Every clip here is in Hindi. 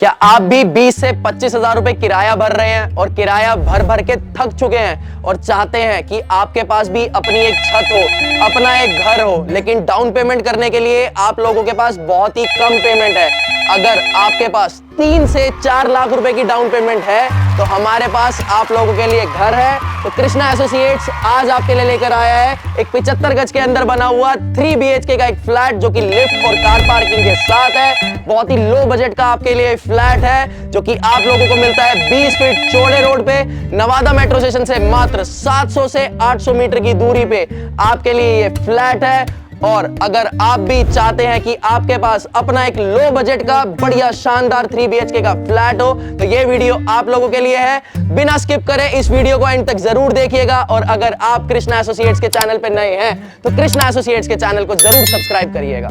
क्या आप भी 20 से 25 हजार रुपए किराया भर रहे हैं और किराया भर भर के थक चुके हैं और चाहते हैं कि आपके पास भी अपनी एक छत हो, अपना एक घर हो, लेकिन डाउन पेमेंट करने के लिए आप लोगों के पास बहुत ही कम पेमेंट है। अगर आपके पास 3 से 4 लाख रुपए की डाउन पेमेंट है तो हमारे पास आप लोगों के लिए घर है। तो कृष्णा एसोसिएट्स आज आपके लिए लेकर आया है एक 75 गज के अंदर बना हुआ 3 BHK का एक फ्लैट जो कि लिफ्ट और कार पार्किंग के साथ है। बहुत ही लो बजट का आपके लिए फ्लैट है जो कि आप लोगों को मिलता है 20 फीट चौड़े रोड पे, नवादा मेट्रो स्टेशन से मात्र 700 से 800 मीटर की दूरी पे आपके लिए ये फ्लैट है। और अगर आप भी चाहते हैं कि आपके पास अपना एक लो बजट का बढ़िया शानदार 3 BHK का फ्लैट हो तो ये वीडियो आप लोगों के लिए है। बिना स्किप करे इस वीडियो को एंड तक जरूर देखिएगा। और अगर आप कृष्णा एसोसिएट्स के चैनल पे नए हैं तो कृष्णा एसोसिएट्स के चैनल को जरूर सब्सक्राइब करिएगा।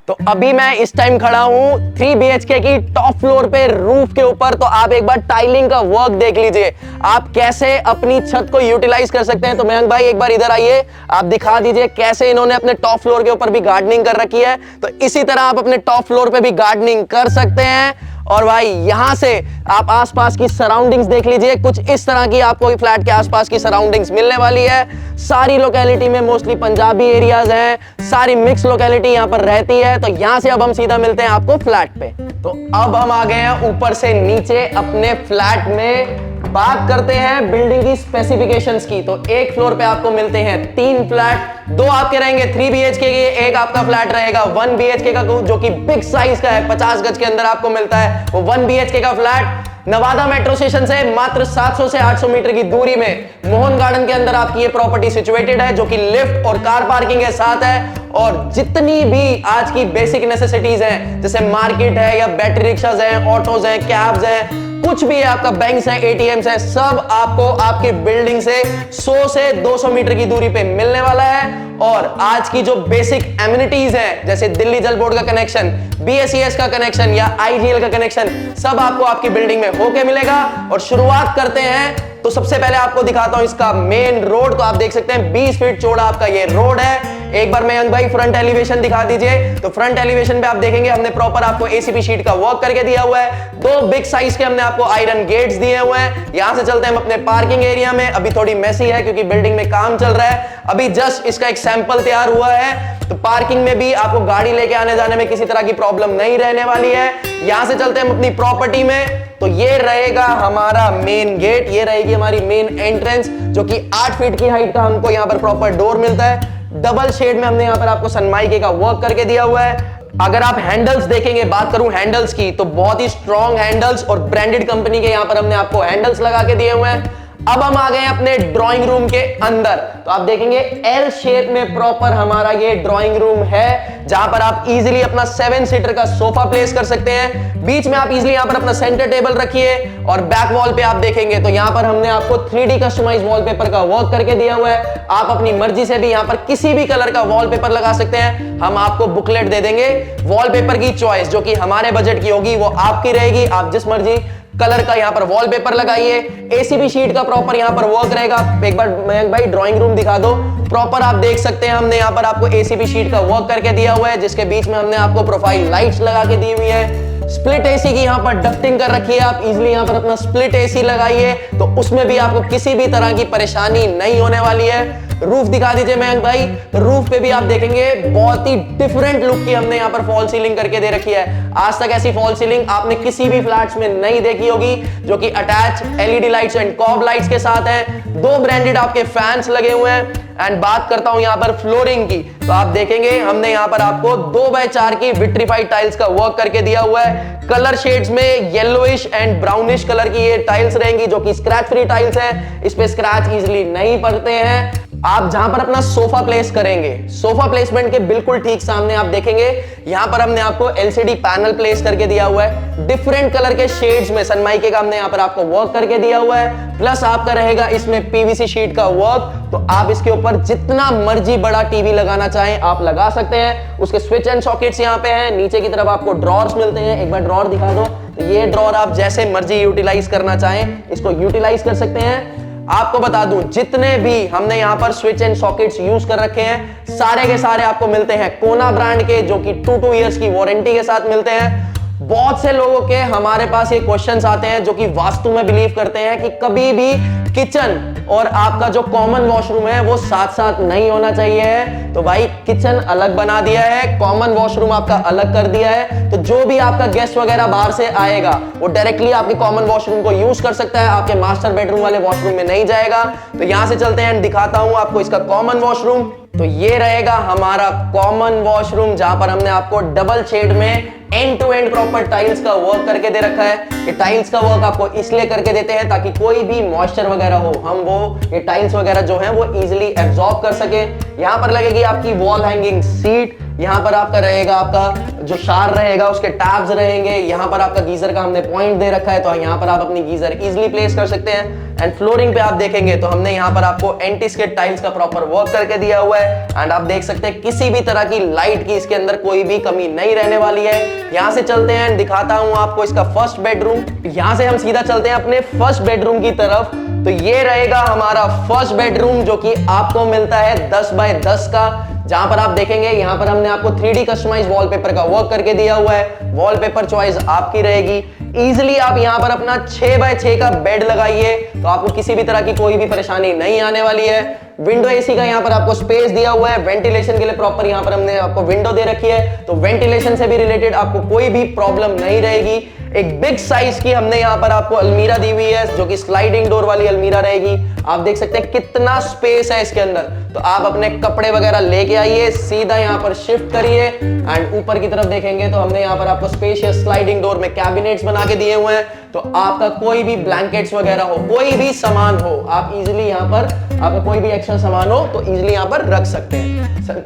तो अभी मैं इस टाइम खड़ा हूँ 3 BHK की टॉप फ्लोर पे रूफ के ऊपर। तो आप एक बार टाइलिंग का वर्क देख लीजिए, आप कैसे अपनी छत को यूटिलाइज कर सकते हैं। तो मयंक भाई एक बार इधर आइए, आप दिखा दीजिए कैसे इन्होंने अपने टॉप फ्लोर के ऊपर भी गार्डनिंग कर रखी है। तो इसी तरह आप अपने टॉप फ्लोर पे भी गार्डनिंग कर सकते हैं। और भाई यहां से आप आसपास की सराउंडिंग्स देख लीजिए, कुछ इस तरह की आपको फ्लैट के आसपास की सराउंडिंग्स मिलने वाली है। सारी लोकेलिटी में मोस्टली पंजाबी एरियाज हैं, सारी मिक्स लोकेलिटी यहां पर रहती है। तो यहां से अब हम सीधा मिलते हैं आपको फ्लैट पे। तो अब हम आ गए हैं ऊपर से नीचे अपने फ्लैट में। बात करते हैं बिल्डिंग की स्पेसिफिकेशंस की। तो एक फ्लोर पे आपको मिलते हैं 3 फ्लैट, 2 आपके रहेंगे 3 BHK के, एक आपका फ्लैट रहेगा 1 BHK का जो कि बिग साइज का है, 50 गज के अंदर आपको मिलता है वो 1 BHK का फ्लैट। नवादा मेट्रो स्टेशन से मात्र 700 से 800 मीटर की दूरी में मोहन गार्डन के अंदर आपकी ये प्रॉपर्टी सिचुएटेड है जो कि लिफ्ट और कार पार्किंग के साथ है। और जितनी भी आज की बेसिक नेसेसिटीज हैं जैसे मार्केट है या बैटरी रिक्शाज हैं, ऑटोज हैं, कैब्स हैं, कुछ भी है, आपका बैंक्स है, ATMs है, सब आपको आपकी बिल्डिंग से 100 से 200 मीटर की दूरी पे मिलने वाला है। और आज की जो बेसिक एमिनिटीज हैं जैसे दिल्ली जल बोर्ड का कनेक्शन, BSES का कनेक्शन या IGL का कनेक्शन, सब आपको आपकी बिल्डिंग में होके मिलेगा। और शुरुआत करते हैं तो सबसे पहले आपको दिखाता हूं इसका मेन रोड। तो आप देख सकते हैं 20 फीट चौड़ा आपका ये रोड है। एक बार मयंक भाई फ्रंट एलिवेशन दिखा दीजिए। तो फ्रंट एलिवेशन पे आप देखेंगे हमने प्रॉपर आपको ACP शीट का वर्क करके दिया हुआ है। 2 बिग साइज के हमने आपको आयरन गेट्स दिए हुए हैं। यहां से चलते हैं हम अपने पार्किंग एरिया में। अभी थोड़ी मेसी है क्योंकि बिल्डिंग में काम चल रहा है, अभी जस्ट इसका एक सैंपल तैयार हुआ है। तो पार्किंग में भी आपको गाड़ी लेके आने जाने में किसी तरह की प्रॉब्लम नहीं रहने वाली है। यहां से चलते हैं हम अपनी प्रॉपर्टी में। तो ये रहेगा हमारा मेन गेट, ये रहेगी हमारी मेन एंट्रेंस जो कि 8 फीट की हाइट का हमको यहाँ पर प्रॉपर डोर मिलता है। डबल शेड में हमने यहाँ पर आपको सनमाइके का वर्क करके दिया हुआ है। अगर आप हैंडल्स देखेंगे, बात करूं हैंडल्स की, तो बहुत ही स्ट्रॉन्ग हैंडल्स और ब्रांडेड कंपनी के यहाँ पर हमने आपको हैंडल्स लगा के दिए हुए हैं। अब हम आ गए अपने ड्राइंग रूम के अंदर। तो आप देखेंगे L शेप में प्रॉपर हमारा ये ड्राइंग रूम है जहां पर आप इजीली अपना 7 सीटर का सोफा प्लेस कर सकते हैं। बीच में आप इजीली यहां पर अपना सेंटर टेबल रखिए। और बैक वॉल पे आप देखेंगे तो यहां पर हमने आपको 3D कस्टमाइज वॉलपेपर का वर्क करके दिया हुआ है। आप अपनी मर्जी से भी यहां पर किसी भी कलर का वॉलपेपर लगा सकते हैं। हम आपको बुकलेट दे देंगे, वॉलपेपर की चॉइस जो कि हमारे बजट की होगी वो आपकी रहेगी। आप जिस मर्जी कलर का यहाँ पर वॉलपेपर लगाइए। ACP शीट का प्रॉपर यहाँ पर वर्क रहेगा। एक बार मयंक भाई ड्राइंग रूम दिखा दो। प्रॉपर आप देख सकते हैं हमने यहाँ पर आपको ACP शीट का वर्क करके दिया हुआ है जिसके बीच में हमने आपको प्रोफाइल लाइट्स लगा के दी हुई है। स्प्लिट AC की यहाँ पर डक्टिंग कर रखी है, आप इजीली यहाँ पर अपना स्प्लिट AC लगाइए तो उसमें भी आपको किसी भी तरह की परेशानी नहीं होने वाली है। रूफ दिखा दीजिए मयंक भाई। रूफ पे भी आप देखेंगे बहुत ही डिफरेंट लुक की हमने यहाँ पर फॉल सीलिंग करके दे रखी है। आज तक ऐसी फॉल सीलिंग आपने किसी भी फ्लैट्स में नहीं देखी होगी जो कि attach LED lights and COB lights के साथ है। 2 ब्रांडेड आपके फैंस लगे हुए हैं। एंड बात करता हूं यहाँ पर फ्लोरिंग की, तो आप देखेंगे हमने यहाँ पर आपको 2x4 की विट्रीफाइड टाइल्स का वर्क करके दिया हुआ है। कलर शेड्स में येलोइश एंड ब्राउनिश कलर की ये टाइल्स रहेंगी जो कि स्क्रैच फ्री टाइल्स है। इस पे स्क्रैच इजीली नहीं पड़ते हैं। आप जहां पर अपना सोफा प्लेस करेंगे, सोफा प्लेसमेंट के बिल्कुल ठीक सामने आप देखेंगे यहां पर हमने आपको एलसीडी पैनल प्लेस करके दिया हुआ है। डिफरेंट कलर के शेड्स में सनमाइके का हमने यहां पर आपको वर्क करके दिया हुआ है। प्लस आपका रहेगा इसमें पीवीसी शीट का वर्क, तो आप इसके ऊपर जितना मर्जी बड़ा टीवी लगाना चाहें आप लगा सकते हैं। उसके स्विच एंड सॉकेट्स यहां पे हैं। नीचे की तरफ आपको ड्रॉर्स मिलते हैं। एक बार ड्रॉर दिखा दो, तो ये ड्रॉर आप जैसे मर्जी यूटिलाइज करना चाहें इसको यूटिलाइज कर सकते हैं। आपको बता दूं जितने भी हमने यहां पर स्विच एंड सॉकेट्स यूज कर रखे हैं सारे के सारे आपको मिलते हैं कोना ब्रांड के, जो कि 2 इयर्स की वारंटी के साथ मिलते हैं। बहुत से लोगों के हमारे पास ये क्वेश्चंस आते हैं जो कि वास्तु में बिलीव करते हैं कि कभी भी किचन और आपका जो कॉमन वॉशरूम है वो साथ साथ नहीं होना चाहिए। तो भाई किचन अलग बना दिया है, कॉमन वॉशरूम आपका अलग कर दिया है, तो जो भी आपका गेस्ट वगैरह बाहर से आएगा वो डायरेक्टली आपके कॉमन वॉशरूम को यूज कर सकता है, आपके मास्टर बेडरूम वाले वॉशरूम में नहीं जाएगा। तो यहां से चलते हैं, दिखाता हूं आपको इसका कॉमन वॉशरूम। तो ये रहेगा हमारा कॉमन वॉशरूम जहां पर हमने आपको डबल शेड में end to end proper tiles का वर्क करके दे रखा है। ये टाइल्स का वर्क आपको इसलिए करके देते हैं ताकि कोई भी मॉइस्चर वगैरह हो हम वो ये टाइल्स वगैरह जो है वो इजीली एब्जॉर्ब कर सके। यहां पर लगेगी आपकी वॉल हैंगिंग सीट, यहां पर आपका रहेगा आपका जो शार रहेगा उसके टैब्स रहेंगे। यहां पर आपका गीजर का हमने पॉइंट दे रखा है, तो यहां पर आप अपनी गीजर इजीली प्लेस कर सकते हैं। एंड फ्लोरिंग पे आप देखेंगे तो हमने यहां पर आपको एंटी स्किड टाइल्स का प्रॉपर वर्क करके दिया हुआ है। एंड आप देख सकते हैं किसी भी तरह की लाइट की इसके अंदर कोई भी कमी नहीं रहने वाली है। यहां से चलते हैं, दिखाता हूं आपको इसका फर्स्ट बेडरूम। यहां से हम सीधा चलते हैं अपने फर्स्ट बेडरूम की तरफ। तो ये रहेगा हमारा फर्स्ट बेडरूम जो कि आपको मिलता है 10 बाय 10 का, जहां पर आप देखेंगे यहां पर हमने आपको 3D कस्टमाइज वॉलपेपर का वर्क करके दिया हुआ है। वॉलपेपर चॉइस आपकी रहेगी। इजीली आप यहां पर अपना 6 बाय 6 का बेड लगाइए तो आपको किसी भी तरह की कोई भी परेशानी नहीं आने वाली है। विंडो एसी का यहां पर आपको स्पेस दिया हुआ है, वेंटिलेशन के लिए प्रॉपर यहां पर हमने आपको विंडो दे रखी है, तो वेंटिलेशन से भी रिलेटेड आपको कोई भी प्रॉब्लम नहीं रहेगी। एक बिग साइज की हमने यहां पर आपको अलमीरा दी हुई है जो कि स्लाइडिंग डोर वाली अलमीरा रहेगी। आप देख सकते हैं कितना स्पेस है इसके अंदर, तो आप अपने कपड़े वगैरह लेके आइए, सीधा यहां पर शिफ्ट करिए। एंड ऊपर की तरफ देखेंगे तो हमने यहां पर आपको स्पेशियस स्लाइडिंग डोर में कैबिनेट्स बना के दिए हुए हैं, तो आपका कोई भी ब्लैंकेट्स वगैरह हो, कोई भी सामान हो, आप इजीली यहां पर आपका कोई भी एक्स्ट्रा सामान हो तो इजीली यहां पर रख सकते हैं।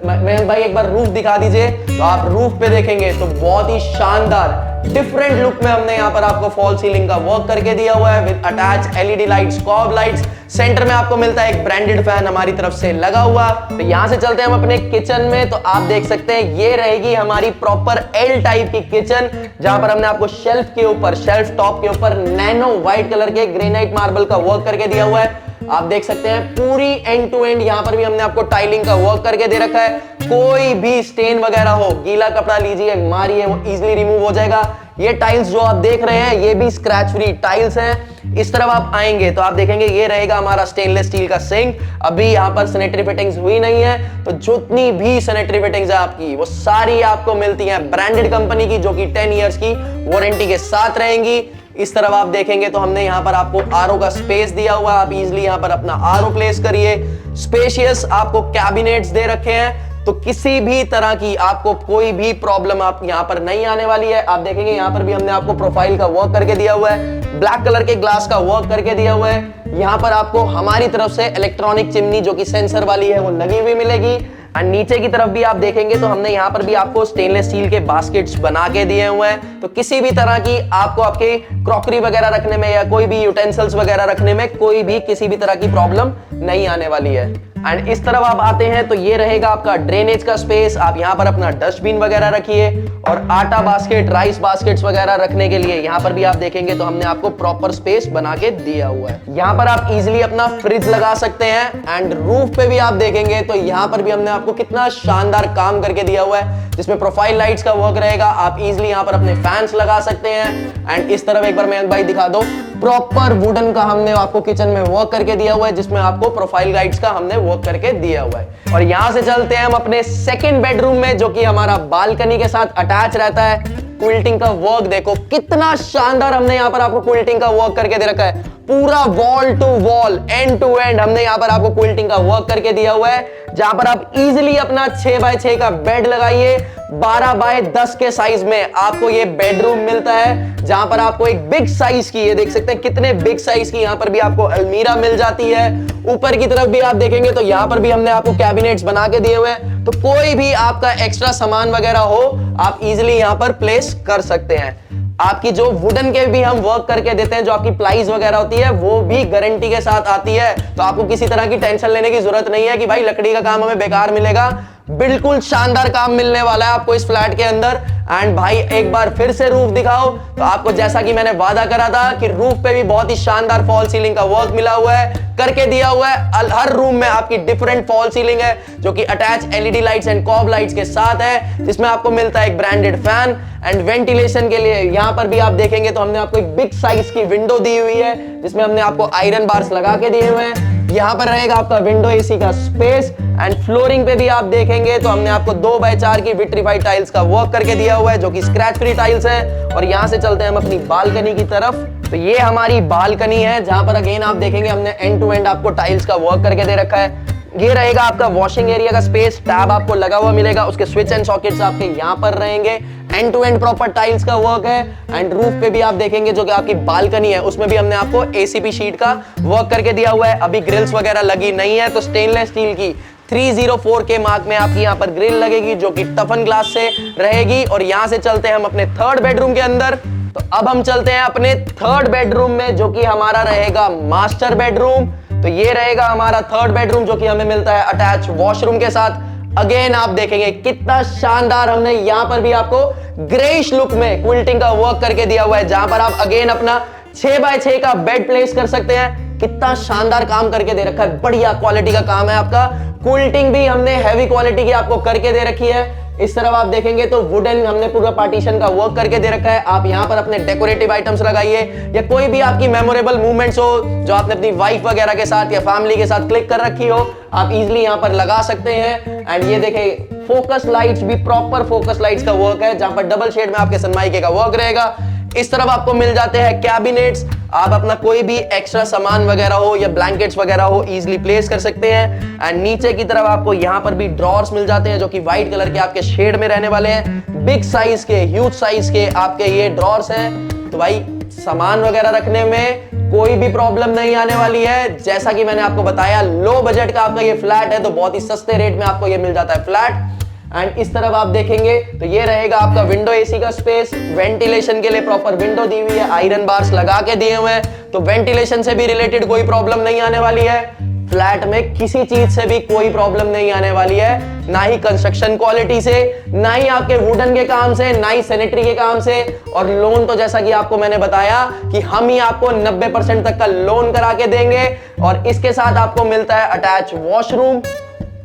मैं भाई एक बार रूफ दिखा दीजिए, तो आप रूफ पे देखेंगे तो बहुत ही शानदार डिफरेंट लुक में हमने यहां पर आपको फॉल सीलिंग का वर्क करके दिया हुआ है with attach LED lights, COB lights. Centre में आपको मिलता है एक ब्रांडेड फैन हमारी तरफ से लगा हुआ। तो यहां से चलते हैं हम अपने किचन में, तो आप देख सकते हैं ये रहेगी हमारी प्रॉपर एल टाइप की किचन, जहां पर हमने आपको शेल्फ के ऊपर, शेल्फ टॉप के ऊपर नैनो व्हाइट कलर के ग्रेनाइट मार्बल का वर्क करके दिया हुआ है। आप देख सकते हैं पूरी एंड टू एंड यहां पर भी हमने आपको टाइलिंग का वर्क करके दे रखा है। कोई भी स्टेन वगैरह हो, गीला कपड़ा लीजिए, मारिए, वो इजीली रिमूव हो जाएगा। ये टाइल्स जो आप देख रहे हैं ये भी स्क्रैच फ्री टाइल्स हैं। इस तरफ आप आएंगे तो आप देखेंगे ये रहेगा हमारा स्टेनलेस स्टील का सिंक। अभी यहाँ पर सैनिटरी फिटिंग्स हुई नहीं है, तो जितनी भी सैनिटरी फिटिंग्स है आपकी वो सारी आपको मिलती हैं ब्रांडेड कंपनी की, जो कि 10 इयर्स की वारंटी के साथ रहेंगी। इस तरफ आप देखेंगे तो हमने यहाँ पर आपको आरओ का स्पेस दिया हुआ है, आप इजीली यहाँ पर अपना आरओ प्लेस करिए। स्पेशियस आपको कैबिनेट्स दे रखे हैं, तो किसी भी तरह की आपको कोई भी प्रॉब्लम आप यहां पर नहीं आने वाली है। आप देखेंगे यहां पर भी हमने आपको प्रोफाइल का वर्क करके दिया हुआ है, ब्लैक कलर के ग्लास का वर्क करके दिया हुआ है। यहां पर आपको हमारी तरफ से इलेक्ट्रॉनिक चिमनी जो कि सेंसर वाली है वो लगी हुई मिलेगी। एंड नीचे की तरफ भी आप देखेंगे तो हमने यहाँ पर भी आपको स्टेनलेस स्टील के बास्केट्स बना के दिए हुए हैं, तो किसी भी तरह की आपको आपके क्रॉकरी वगैरह रखने में या कोई भी यूटेंसिल्स वगैरह रखने में कोई भी किसी भी तरह की प्रॉब्लम नहीं आने वाली है। एंड इस तरफ आप आते हैं तो ये रहेगा आपका ड्रेनेज का स्पेस। आप यहाँ पर अपना डस्टबिन वगैरह रखिए, और आटा बास्केट, राइस बास्केट्स वगैरह रखने के लिए यहाँ पर भी आप देखेंगे तो हमने आपको प्रॉपर स्पेस बना के दिया हुआ है। यहाँ पर आप इजीली अपना फ्रिज लगा सकते हैं। एंड रूफ पे भी आप देखेंगे तो यहाँ पर भी हमने आपको कितना शानदार काम करके दिया हुआ है, जिसमें प्रोफाइल लाइट्स का वर्क रहेगा। आप इजीली यहाँ पर अपने फैंस लगा सकते हैं। एंड इस तरफ एक बार मैं भाई दिखा दो, प्रॉपर वुडन का हमने आपको किचन में वर्क करके दिया हुआ है, जिसमें आपको प्रोफाइल लाइट्स का हमने वर्क करके दिया हुआ है। और यहां से चलते हैं हम अपने सेकंड बेडरूम में, जो कि हमारा बालकनी के साथ अटैच रहता है। क्विल्टिंग का वर्क देखो कितना शानदार हमने यहाँ पर आपको क्विल्टिंग का वर्क करके दे रखा है। पूरा wall to wall, end to end हमने यहाँ पर आपको क्विल्टिंग का वर्क करके दिया हुआ है। जहां पर आप इजीली अपना 6x6 का बेड लगाइए। 12x10 के साइज में आपको ये बेडरूम मिलता है, जहां पर आपको एक बिग साइज की, ये देख सकते हैं कितने बिग साइज की यहां पर भी आपको अलमीरा मिल जाती है। ऊपर की तरफ भी आप देखेंगे तो यहां पर भी हमने आपको कैबिनेट्स बना के दिए हुए हैं, तो कोई भी आपका एक्स्ट्रा सामान वगैरह हो आप इजीली यहां पर प्लेस कर सकते हैं। आपकी जो वुडन के भी हम वर्क करके देते हैं, जो आपकी प्लाईज वगैरह होती है वो भी गारंटी के साथ आती है, तो आपको किसी तरह की टेंशन लेने की जरूरत नहीं है कि भाई लकड़ी का काम हमें बेकार मिलेगा। बिल्कुल शानदार काम मिलने वाला है आपको इस फ्लैट के अंदर। एंड भाई एक बार फिर से रूफ दिखाओ, तो आपको जैसा कि मैंने वादा करा था कि रूफ पे भी बहुत ही शानदार फॉल सीलिंग का वर्क मिला हुआ है, करके दिया हुआ है। हर रूम में आपकी डिफरेंट फॉल सीलिंग है जो कि attach LED lights and COB lights के साथ है, जिसमें आपको मिलता है एक ब्रांडेड फैन। एंड वेंटिलेशन के लिए यहां पर भी आप देखेंगे तो हमने आपको एक बिग साइज की विंडो दी हुई है, जिसमें हमने आपको आयरन बार्स लगा के दिए हुए हैं। यहां पर रहेगा आपका विंडो एसी का स्पेस। एंड फ्लोरिंग पे भी आप देखेंगे तो हमने आपको 2x4 की विट्रीफाइड टाइल्स का वर्क करके दिया हुआ है, जो कि स्क्रैच फ्री टाइल्स है। और यहां से चलते हैं हम अपनी बालकनी की तरफ, तो ये हमारी बालकनी है, जहां पर अगेन आप देखेंगे हमने एंड टू एंड आपको टाइल्स का वर्क करके दे रखा है। ये रहेगा आपका वॉशिंग एरिया का स्पेस, टैब आपको लगा हुआ मिलेगा, उसके स्विच एंड सॉकेट्स आपके यहाँ पर रहेंगे। End to end proper tiles का वर्क है। एंड रूफ पे भी आप देखेंगे जो कि आपकी बालकनी है उसमें भी हमने आपको एसीपी शीट का वर्क करके दिया हुआ है। अभी ग्रिल्स वगैरह लगी नहीं है, तो स्टेनलेस स्टील की 304 के मार्क में आपकी यहाँ पर ग्रिल लगेगी, जो कि टफन ग्लास से रहेगी। और यहाँ से चलते हैं हम अपने थर्ड बेडरूम के अंदर, तो अब हम चलते हैं अपने थर्ड बेडरूम में, जो कि हमारा रहेगा मास्टर बेडरूम। तो ये रहेगा हमारा थर्ड बेडरूम, जो कि हमें मिलता है अटैच वॉशरूम के साथ। अगेन आप देखेंगे कितना शानदार हमने यहाँ पर भी आपको ग्रेइश लुक में क्विल्टिंग का वर्क करके दिया हुआ है, जहां पर आप अगेन अपना 6x6 का बेड प्लेस कर सकते हैं। कितना शानदार काम करके दे रखा है, बढ़िया क्वालिटी का काम है आपका। क्विल्टिंग भी हमने हैवी क्वालिटी की आपको करके दे रखी है। इस तरफ आप देखेंगे तो वुडन हमने पूरा पार्टीशन का वर्क करके दे रखा है। आप यहाँ पर अपने डेकोरेटिव आइटम्स लगाइए, या कोई भी आपकी मेमोरेबल मूवमेंट्स हो जो आपने अपनी वाइफ वगैरह के साथ या फैमिली के साथ क्लिक कर रखी हो, आप इजीली यहाँ पर लगा सकते हैं। एंड ये देखें फोकस लाइट्स भी प्रॉपर फोकस लाइट्स का वर्क है, जहां पर डबल शेड में आपके सनमाइके का वर्क रहेगा। इस तरफ आपको मिल जाते हैं कैबिनेट्स, आप अपना कोई भी एक्स्ट्रा सामान वगैरह हो या ब्लैंकेट्स वगैरह हो इजीली प्लेस कर सकते हैं। एंड नीचे की तरफ आपको यहाँ पर भी ड्रॉर्स मिल जाते हैं, जो कि व्हाइट कलर के आपके शेड में रहने वाले हैं। बिग साइज के, ह्यूज साइज के आपके ये ड्रॉर्स हैं, तो भाई सामान वगैरह रखने में कोई भी प्रॉब्लम नहीं आने वाली है। जैसा कि मैंने आपको बताया, लो बजट का आपका ये फ्लैट है, तो बहुत ही सस्ते रेट में आपको ये मिल जाता है फ्लैट। एंड इस तरफ आप देखेंगे तो ये रहेगा आपका विंडो एसी का स्पेस। वेंटिलेशन के लिए प्रॉपर विंडो दी हुई है, आयरन बार्स लगा के दिए हुए हैं, तो वेंटिलेशन से भी रिलेटेड कोई प्रॉब्लम नहीं आने वाली है। फ्लैट में किसी चीज से भी कोई प्रॉब्लम नहीं आने वाली है, ना ही कंस्ट्रक्शन क्वालिटी से, ना ही आपके वुडन के काम से, ना ही सैनिटरी के काम से। और लोन तो जैसा कि आपको मैंने बताया कि हम ही आपको 90% तक का लोन करा के देंगे। और इसके साथ आपको मिलता है अटैच वॉशरूम।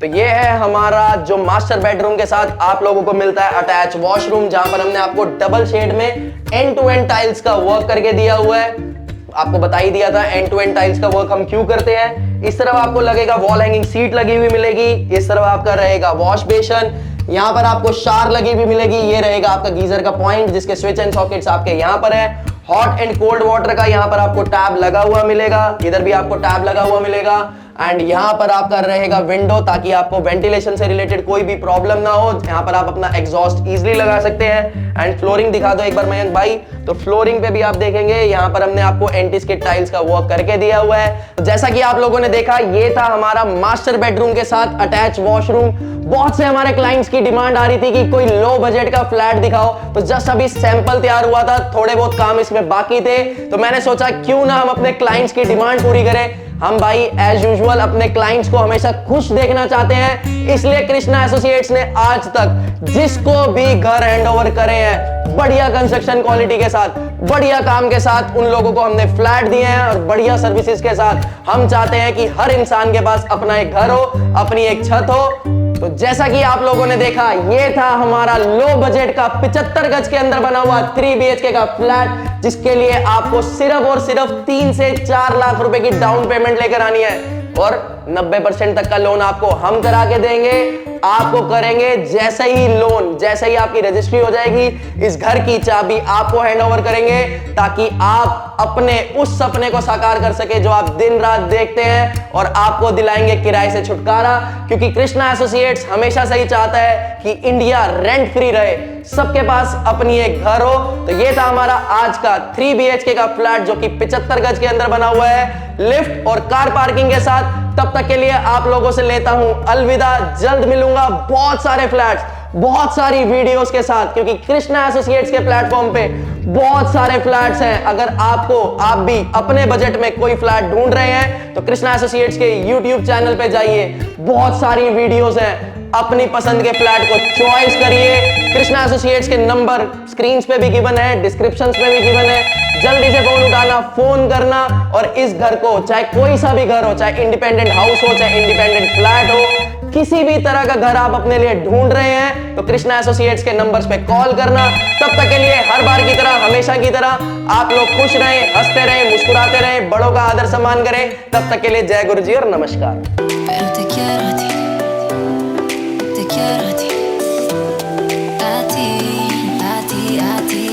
तो ये है हमारा जो मास्टर बेडरूम के साथ आप लोगों को मिलता है अटैच वॉशरूम, जहां पर हमने आपको डबल शेड में एंड टू एंड टाइल्स का वर्क करके दिया हुआ है। आपको बता ही दिया था एंड टू एंड टाइल्स का वर्क हम क्यों करते हैं। इस तरफ आपको लगेगा वॉल हैंगिंग सीट लगी हुई मिलेगी, इस तरफ आपका रहेगा वॉश बेसन, यहाँ पर आपको शार लगी हुई मिलेगी। ये रहेगा आपका गीजर का पॉइंट, जिसके स्विच एंड सॉकेट्स आपके यहाँ पर है। हॉट एंड कोल्ड वाटर का यहाँ पर आपको टैब लगा हुआ मिलेगा, इधर भी आपको टैब लगा हुआ मिलेगा। एंड यहाँ पर आपका रहेगा विंडो, ताकि आपको वेंटिलेशन से रिलेटेड कोई भी प्रॉब्लम ना हो। यहाँ पर आप अपना एग्जॉस्ट इजीली लगा सकते हैं। एंड फ्लोरिंग दिखा दो एक बार मयंक भाई, तो फ्लोरिंग पे भी आप देखेंगे यहाँ पर हमने आपको एंटी स्किड टाइल्स का वर्क करके दिया हुआ है। तो जैसा कि आप लोगों ने देखा, ये था हमारा मास्टर बेडरूम के साथ अटैच वॉशरूम। बहुत से हमारे क्लाइंट्स की डिमांड आ रही थी कि कोई लो बजट का फ्लैट दिखाओ, तो जस्ट अभी सैंपल तैयार हुआ था, थोड़े बहुत काम इसमें बाकी थे, तो मैंने सोचा क्यों ना हम अपने क्लाइंट्स की डिमांड पूरी करें। हम भाई एज यूजुअल अपने क्लाइंट्स को हमेशा खुश देखना चाहते हैं, इसलिए कृष्णा एसोसिएट्स ने आज तक जिसको भी घर हैंडओवर करे हैं बढ़िया कंस्ट्रक्शन क्वालिटी के साथ, बढ़िया काम के साथ, उन लोगों को हमने फ्लैट दिए हैं और बढ़िया सर्विसेज के साथ। हम चाहते हैं कि हर इंसान के पास अपना एक घर हो, अपनी एक छत हो। तो जैसा कि आप लोगों ने देखा, ये था हमारा लो बजट का 75 गज के अंदर बना हुआ 3 BHK का फ्लैट, जिसके लिए आपको सिर्फ और सिर्फ 3 से 4 लाख रुपए की डाउन पेमेंट लेकर आनी है। और 90% तक का लोन आपको हम करा के देंगे। आपको करेंगे जैसे ही लोन, जैसे ही आपकी रजिस्ट्री हो जाएगी, इस घर की चाबी आपको हैंड ओवर करेंगे ताकि आप अपने उस सपने को साकार कर सके जो आप दिन रात देखते हैं, और आपको दिलाएंगे किराए से छुटकारा। क्योंकि कृष्णा एसोसिएट्स हमेशा से ही चाहता है कि इंडिया रेंट फ्री रहे, सबके पास अपनी एक घर हो। तो ये था हमारा आज का 3 BHK का फ्लैट जो कि 75 गज के अंदर बना हुआ है, लिफ्ट और कार पार्किंग के साथ। तब तक के लिए आप लोगों से लेता हूं अलविदा। जल्द मिलूंगा बहुत सारे फ्लैट्स, बहुत सारी वीडियोस के साथ, क्योंकि कृष्णा एसोसिएट्स के प्लेटफॉर्म पे बहुत सारे फ्लैट्स हैं। अगर आप भी अपने बजट में कोई फ्लैट ढूंढ रहे हैं तो कृष्णा एसोसिएट्स के YouTube चैनल पे जाइए, बहुत सारी वीडियोस हैं। अपनी पसंद के फ्लैट को चॉइस करिए। कृष्णा एसोसिएट्स के नंबर स्क्रीन पे भी गिवन है, डिस्क्रिप्शंस में भी गिवन है। जल्दी से फोन उठाना, फोन करना, और इस घर को, चाहे कोई सा भी घर हो, चाहे इंडिपेंडेंट हाउस हो, चाहे इंडिपेंडेंट फ्लैट हो, किसी भी तरह का घर आप अपने लिए ढूंढ रहे हैं तो कृष्णा एसोसिएट्स के नंबर्स पे कॉल करना। तब तक के लिए हर बार की तरह, हमेशा की तरह आप लोग खुश रहें, हंसते रहें, मुस्कुराते रहें, बड़ों का आदर सम्मान करें। तब तक के लिए जय गुरु जी और नमस्कार।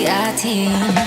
a ti.